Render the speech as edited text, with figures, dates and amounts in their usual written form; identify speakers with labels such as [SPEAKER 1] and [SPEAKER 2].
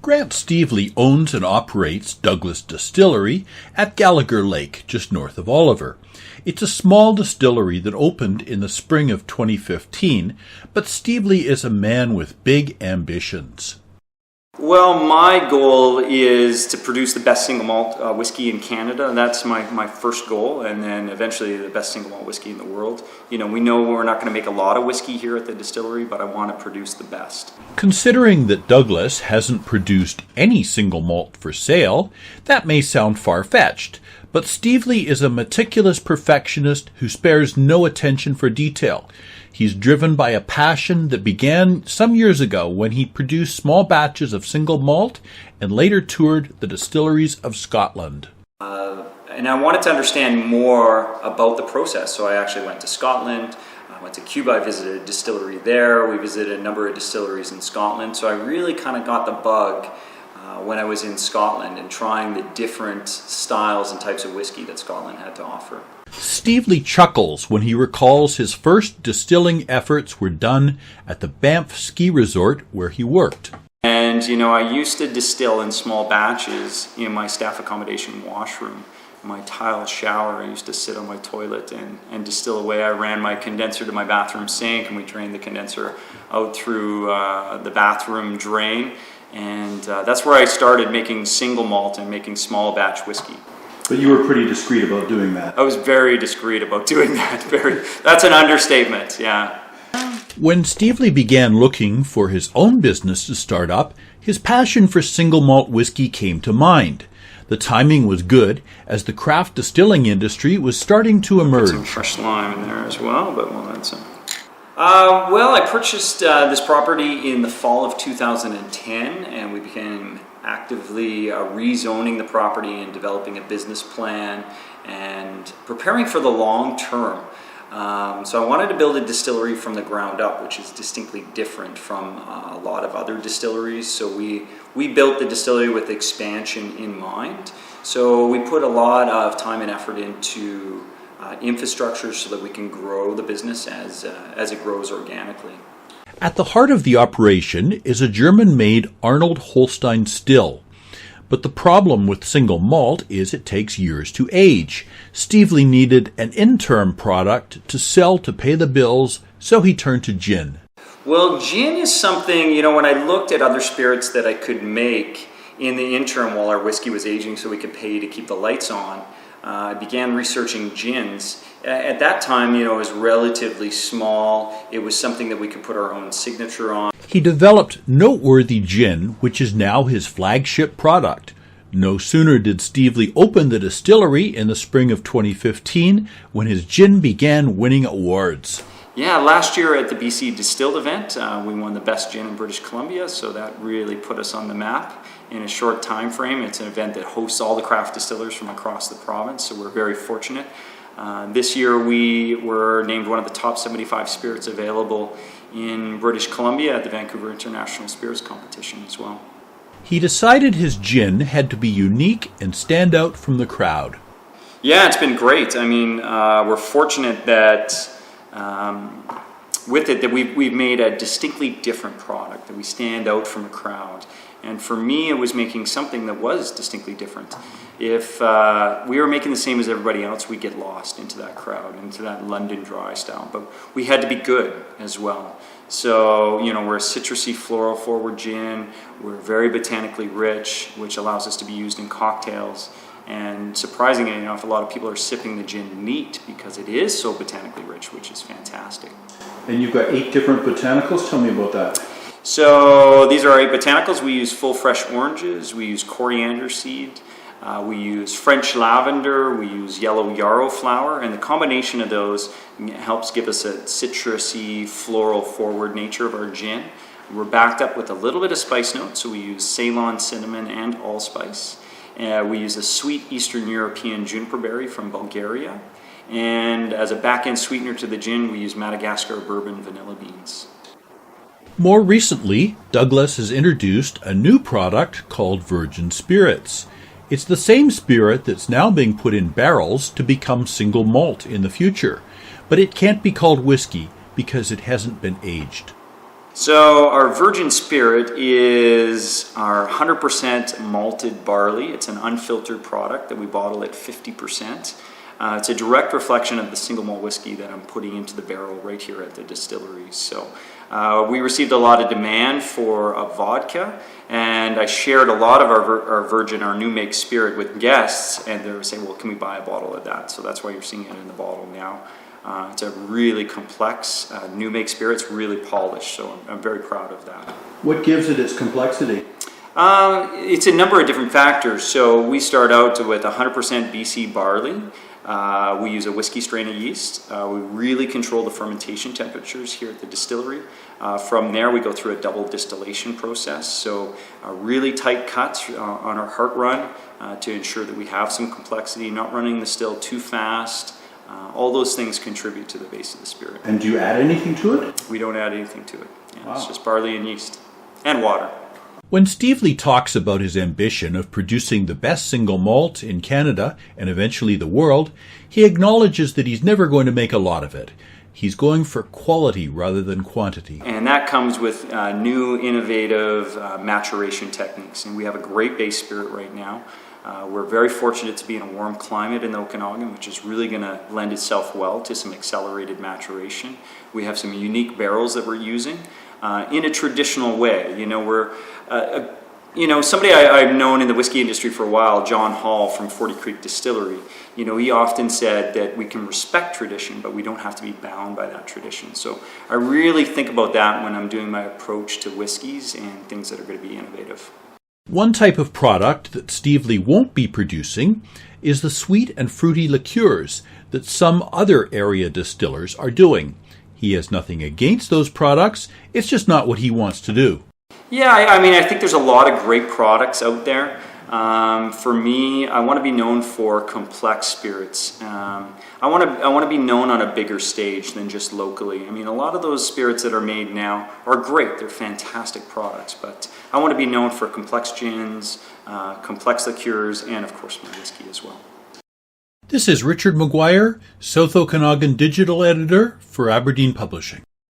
[SPEAKER 1] Grant Stevely owns and operates Dubh Glas Distillery at Gallagher Lake, just north of Oliver. It's a small distillery that opened in the spring of 2015, but Stevely is a man with big ambitions.
[SPEAKER 2] Well, my goal is to produce the best single malt whiskey in Canada. That's my first goal, and then eventually the best single malt whiskey in the world. We know we're not going to make a lot of whiskey here at the distillery, but I want to produce the best.
[SPEAKER 1] Considering that Dubh Glas hasn't produced any single malt for sale, that may sound far-fetched, but Stevely is a meticulous perfectionist who spares no attention for detail. He's driven by a passion that began some years ago when he produced small batches of single malt and later toured the distilleries of Scotland.
[SPEAKER 2] And I wanted to understand more about the process, so I actually went to Scotland. I went to Cuba, I visited a distillery there. We visited a number of distilleries in Scotland, so I really kind of got the bug when I was in Scotland and trying the different styles and types of whiskey that Scotland had to offer.
[SPEAKER 1] Stevely chuckles when he recalls his first distilling efforts were done at the Banff ski resort where he worked.
[SPEAKER 2] And, I used to distill in small batches in my staff accommodation washroom. My tile shower, I used to sit on my toilet and distill away. I ran my condenser to my bathroom sink, and we drained the condenser out through the bathroom drain. And that's where I started making single malt and making small batch whiskey.
[SPEAKER 3] But you were pretty discreet about doing that.
[SPEAKER 2] I was very discreet about doing that. That's an understatement, yeah.
[SPEAKER 1] When Stevely began looking for his own business to start up, his passion for single malt whiskey came to mind. The timing was good, as the craft distilling industry was starting to emerge.
[SPEAKER 2] Some fresh lime in there as well, but that's I purchased this property in the fall of 2010, and we began actively rezoning the property and developing a business plan and preparing for the long term. So I wanted to build a distillery from the ground up, which is distinctly different from a lot of other distilleries. So we built the distillery with expansion in mind. So we put a lot of time and effort into infrastructure so that we can grow the business as it grows organically.
[SPEAKER 1] At the heart of the operation is a German-made Arnold Holstein still. But the problem with single malt is it takes years to age. Stevely needed an interim product to sell to pay the bills, so he turned to gin.
[SPEAKER 2] Well, gin is something, when I looked at other spirits that I could make in the interim while our whiskey was aging so we could pay to keep the lights on, I began researching gins. At that time, it was relatively small. It was something that we could put our own signature on.
[SPEAKER 1] He developed Noteworthy Gin, which is now his flagship product. No sooner did Stevely open the distillery in the spring of 2015 when his gin began winning awards.
[SPEAKER 2] Yeah, last year at the BC Distilled event, we won the best gin in British Columbia, so that really put us on the map in a short time frame. It's an event that hosts all the craft distillers from across the province, so we're very fortunate. This year we were named one of the top 75 spirits available in British Columbia at the Vancouver International Spirits Competition as well.
[SPEAKER 1] He decided his gin had to be unique and stand out from the crowd.
[SPEAKER 2] Yeah, it's been great. We're fortunate that with it that we've made a distinctly different product, that we stand out from the crowd. And for me, it was making something that was distinctly different. If we were making the same as everybody else, we'd get lost into that crowd, into that London dry style. But we had to be good as well. So, we're a citrusy, floral forward gin. We're very botanically rich, which allows us to be used in cocktails. And surprisingly enough, a lot of people are sipping the gin neat because it is so botanically rich, which is fantastic.
[SPEAKER 3] And you've got 8 different botanicals. Tell me about that.
[SPEAKER 2] So these are our 8 botanicals. We use full fresh oranges. We use coriander seed. We use French lavender. We use yellow yarrow flower. And the combination of those helps give us a citrusy, floral forward nature of our gin. We're backed up with a little bit of spice notes. So we use Ceylon cinnamon and allspice. We use a sweet Eastern European juniper berry from Bulgaria. And as a back-end sweetener to the gin, we use Madagascar bourbon vanilla beans.
[SPEAKER 1] More recently, Dubh Glas has introduced a new product called Virgin Spirits. It's the same spirit that's now being put in barrels to become single malt in the future, but it can't be called whiskey because it hasn't been aged.
[SPEAKER 2] So our virgin spirit is our 100% malted barley. It's an unfiltered product that we bottle at 50%. It's a direct reflection of the single malt whiskey that I'm putting into the barrel right here at the distillery. So we received a lot of demand for a vodka, and I shared a lot of our virgin, our new make spirit with guests, and they were saying, well, can we buy a bottle of that? So that's why you're seeing it in the bottle now. It's a really complex new make spirit. It's really polished, so I'm very proud of that.
[SPEAKER 3] What gives it its complexity?
[SPEAKER 2] It's a number of different factors. So we start out with 100% BC barley. We use a whiskey strain of yeast. We really control the fermentation temperatures here at the distillery. From there, we go through a double distillation process. So really tight cuts on our heart run to ensure that we have some complexity, not running the still too fast. All those things contribute to the base of the spirit.
[SPEAKER 3] And do you add anything to it?
[SPEAKER 2] We don't add anything to it. Yeah,
[SPEAKER 3] Wow.
[SPEAKER 2] It's just barley and yeast and water.
[SPEAKER 1] When Stevely talks about his ambition of producing the best single malt in Canada and eventually the world, he acknowledges that he's never going to make a lot of it. He's going for quality rather than quantity.
[SPEAKER 2] And that comes with new, innovative maturation techniques. And we have a great base spirit right now. We're very fortunate to be in a warm climate in the Okanagan, which is really going to lend itself well to some accelerated maturation. We have some unique barrels that we're using in a traditional way. You know, somebody I've known in the whiskey industry for a while, John Hall from 40 Creek Distillery, you know, he often said that we can respect tradition, but we don't have to be bound by that tradition. So I really think about that when I'm doing my approach to whiskeys and things that are going to be innovative.
[SPEAKER 1] One type of product that Stevely won't be producing is the sweet and fruity liqueurs that some other area distillers are doing. He has nothing against those products, it's just not what he wants to do.
[SPEAKER 2] Yeah, I mean, I think there's a lot of great products out there. For me, I want to be known for complex spirits. I want to be known on a bigger stage than just locally. I mean, a lot of those spirits that are made now are great. They're fantastic products, but I want to be known for complex gins, complex liqueurs, and of course my whiskey as well.
[SPEAKER 1] This is Richard McGuire, South Okanagan Digital Editor for Aberdeen Publishing.